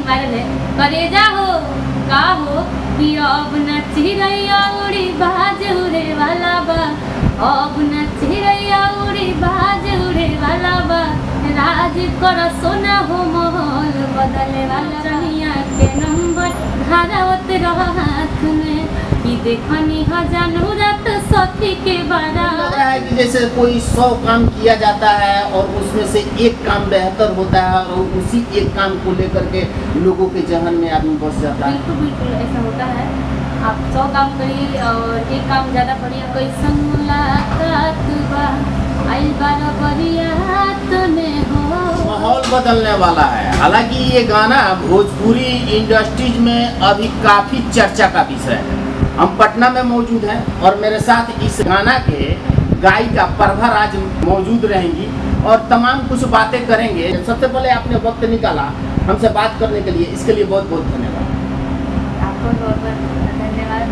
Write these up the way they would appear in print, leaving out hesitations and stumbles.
Viral है, करेजा हो का हो कि अब न चिरैया उड़ी बाज उड़े वाला बा, अब न चिरैया उड़ी बाज उड़े वाला बा, राज कर सोना हो महल बदले वाला रहिया के नंबर धारावत रह हाथ में, ई देखनी हजानू रात सखी के बारा। लग रहा है कि जैसे कोई 100 काम किया जाता है और उसमें से एक काम बेहतर होता है और उसी एक काम को लेकर के लोगों के जहन में आदमी बस जाता है। बिल्कुल बिल्कुल ऐसा होता है। आप 100 काम करिए और एक काम ज़्यादा बढ़िया कोई मुलाकात बा आइल बारा बरियात में हो। माहौल बदलने वाला है। हालांकि ये गाना भोजपुरी इंडस्ट्रीज में अभी काफी चर्चा का विषय है। हम पटना में मौजूद हैं और मेरे साथ इस गाना के गायिका प्रभा राज मौजूद रहेंगी और तमाम कुछ बातें करेंगे। सबसे पहले आपने वक्त निकाला हमसे बात करने के लिए, इसके लिए बहुत बहुत धन्यवाद। आपको बहुत बहुत धन्यवाद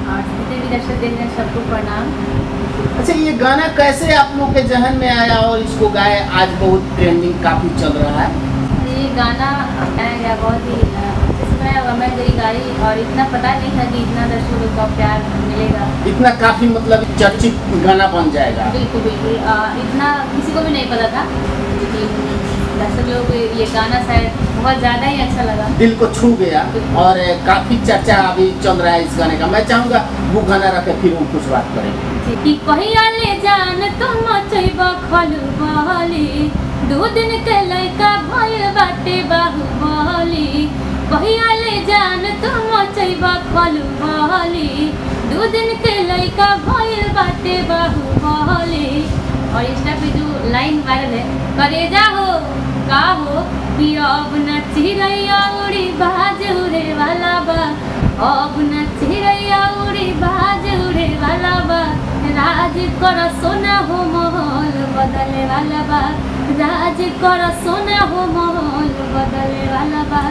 और जितने भी दर्शक देख रहे हैं सबको प्रणाम। अच्छा, ये गाना कैसे आप लोग के जहन में आया और इसको गाए? आज बहुत ट्रेंडिंग काफी चल रहा है। ये गाना गाया गया बहुत ही इसमें मैं गई गाई और इतना पता नहीं था कि इतना दर्शकों का प्यार मिलेगा, इतना काफी मतलब चर्चित गाना बन जाएगा। बिल्कुल बिल्कुल इतना किसी को भी नहीं पता था, लेकिन दर्शक लोगों को ये गाना शायद बहुत ज़्यादा ही अच्छा लगा, दिल को छू गया और काफी चर्चा अभी चल रहा है इस गाने का। मैं चाहूँगा वो गाना रखे फिर हम कुछ बात करेंगे। कि कहिया ले जान तुम मचैब खलबली, 2 दिन के लइका भइल बाटे बाहुबली, कहिया ले जान तुम मचैब खलबली, 2 दिन के लइका भइल बाटे बाहुबली। और इंस्टा पे जो लाइन वायरल है, करेजा हो का हो कि अब न चिरैया उड़ी बाज उड़े वाला बा, अब न चिरैया उड़ी बाज उड़े वाला बा, राज कर सोना हो महल बदले वाला बा, राज कर सोना हो महल बदले वाला बा।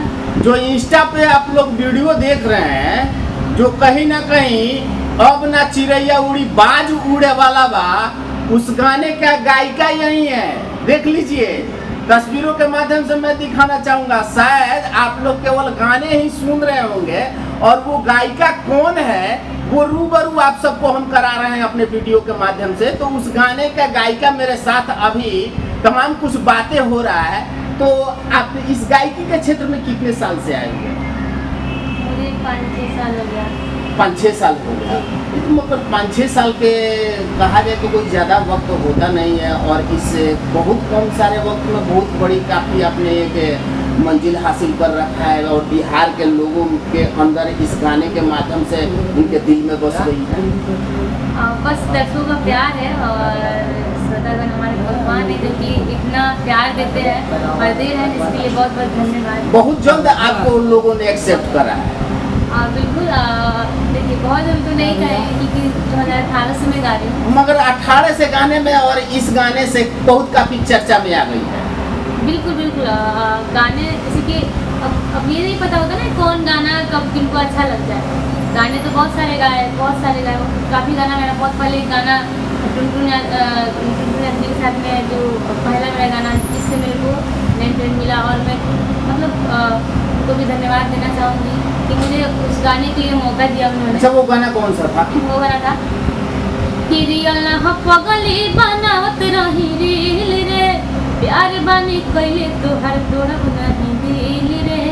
जो इंस्टा पे आप लोग वीडियो देख रहे हैं, जो कहीं ना कहीं अब ना चिड़ैया उड़ी बाज उड़े वाला बा, उस गाने का गायिका यही है। देख लीजिए, तस्वीरों के माध्यम से मैं दिखाना चाहूंगा। शायद आप लोग केवल गाने ही सुन रहे होंगे और वो गायिका कौन है वो रूबरू आप सबको हम करा रहे हैं अपने वीडियो के माध्यम से। तो उस गाने का गायिका मेरे साथ अभी तमाम कुछ बातें हो रहा है। तो आप इस गायकी के क्षेत्र में कितने साल से आए हुए? मुझे 5-6 साल हो गया। 5-6 साल हो गया। मतलब 5-6 साल के कहा जाए तो कोई ज़्यादा वक्त होता नहीं है और इस बहुत कम सारे वक्त में बहुत बड़ी काफ़ी आपने एक मंजिल हासिल कर रखा है और बिहार के लोगों के अंदर इस गाने के माध्यम से उनके दिल में बस गई है। बस दर्शकों का प्यार है और सदागन हमारे भगवान है जो कि इतना प्यार देते हैं और दे रहे हैं, इसके लिए बहुत बहुत धन्यवाद। बहुत जल्द आपको उन लोगों ने एक्सेप्ट करा है। बिल्कुल देखिए बहुत जल्द तो नहीं करें क्योंकि 2018 से मैं गा रही हूँ, मगर 18 से गाने में और इस गाने से बहुत काफ़ी चर्चा में आ गई है। बिल्कुल बिल्कुल गाने जैसे कि अब ये नहीं पता होता ना कौन गाना कब किनको अच्छा लग जाए। गाने तो बहुत सारे गाए काफ़ी गाना। मेरा बहुत पहले एक गाना टुनटुन यादव के साथ में जो पहला मेरा गाना जिससे मेरे को नेम प्लेट मिला और मैं मतलब उनको भी धन्यवाद देना चाहूँगी कि मुझे उस गाने के लिए मौका दिया उन्होंने। अच्छा, वो गाना कौन सा था? वो गाना था कि रियल ना पगली बनावत रही रील रे, प्यार बानी कैले तोहर तोड़ब नहीं दिल रे,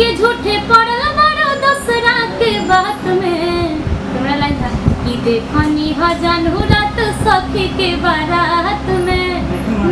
ये झूठे पड़ल मारो दूसरा के बात में। तुम्हारा लाइन था कि देखनी हजानू रात सखी के बारात में,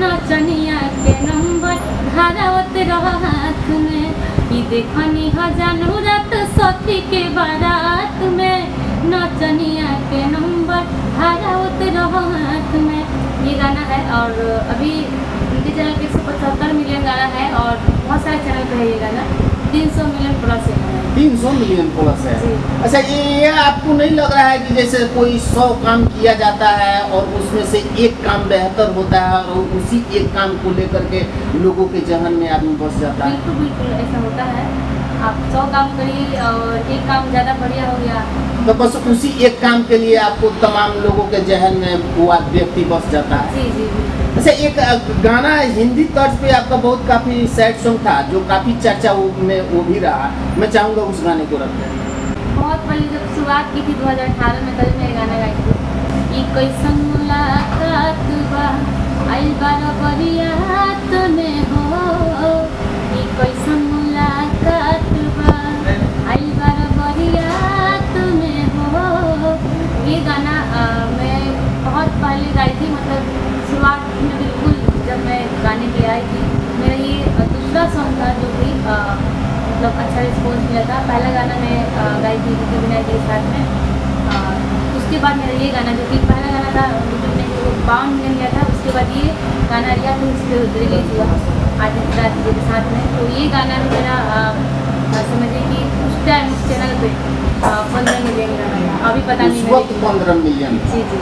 नचनिया के नंबर धारावत रह हाथ में, कि देखनी हजानू रात सखी के बारात में, नचनिया के नंबर धारावत रह हाथ में। ये गाना है और अभी उनके चैनल पे 175 मिलियन गाना है और बहुत सारे चैनल पे है ये गाना, 300 मिलियन प्लस है। 300 मिलियन प्लस है। अच्छा, ये आपको नहीं लग रहा है कि जैसे कोई 100 काम किया जाता है और उसमें से एक काम बेहतर होता है और उसी एक काम को लेकर के लोगों के जहन में आदमी बस जाता है? बिल्कुल बिल्कुल ऐसा होता है। आप 100 काम करिए और एक काम ज़्यादा बढ़िया हो गया तो बस उसी एक काम के लिए आपको तमाम लोगों के जहन में वो व्यक्ति बस जाता है। जी जी। अच्छा, एक गाना हिंदी तर्ज पे आपका बहुत काफी सैड सॉन्ग था जो काफी चर्चा में वो भी रहा, मैं चाहूंगा उस गाने को रखें। बहुत पहले जब शुरुआत की थी 2018 में, तभी मैं गाना गाई थी। ई कैसन मुलाकात बा आइल बरियात में हो, ई कैसन मुलाकात बा आइल बरियात में हो। ये गाना मैं बहुत पहले गाई थी, मतलब शुरुआत में बिल्कुल जब मैं गाने के आई थी। मेरा ये दूसरा सॉन्ग था जो कि मतलब अच्छा रिस्पॉन्स मिला था। पहला गाना मैं गाई थी ऋतु विनायक के साथ में। उसके बाद मेरा ये गाना जो कि पहला गाना था ऋतु विनायक को 52 मिलियन गया था। उसके बाद ये गाना रिया तो इस पर रिलीज हुआ आदित्य राज जी के साथ में। तो ये गाना भी मेरा समझिए कि उस टाइम उस चैनल पे 15 मिलियन गाना था, अभी पता उस नहीं वक्त 15 मिलियन। जी जी।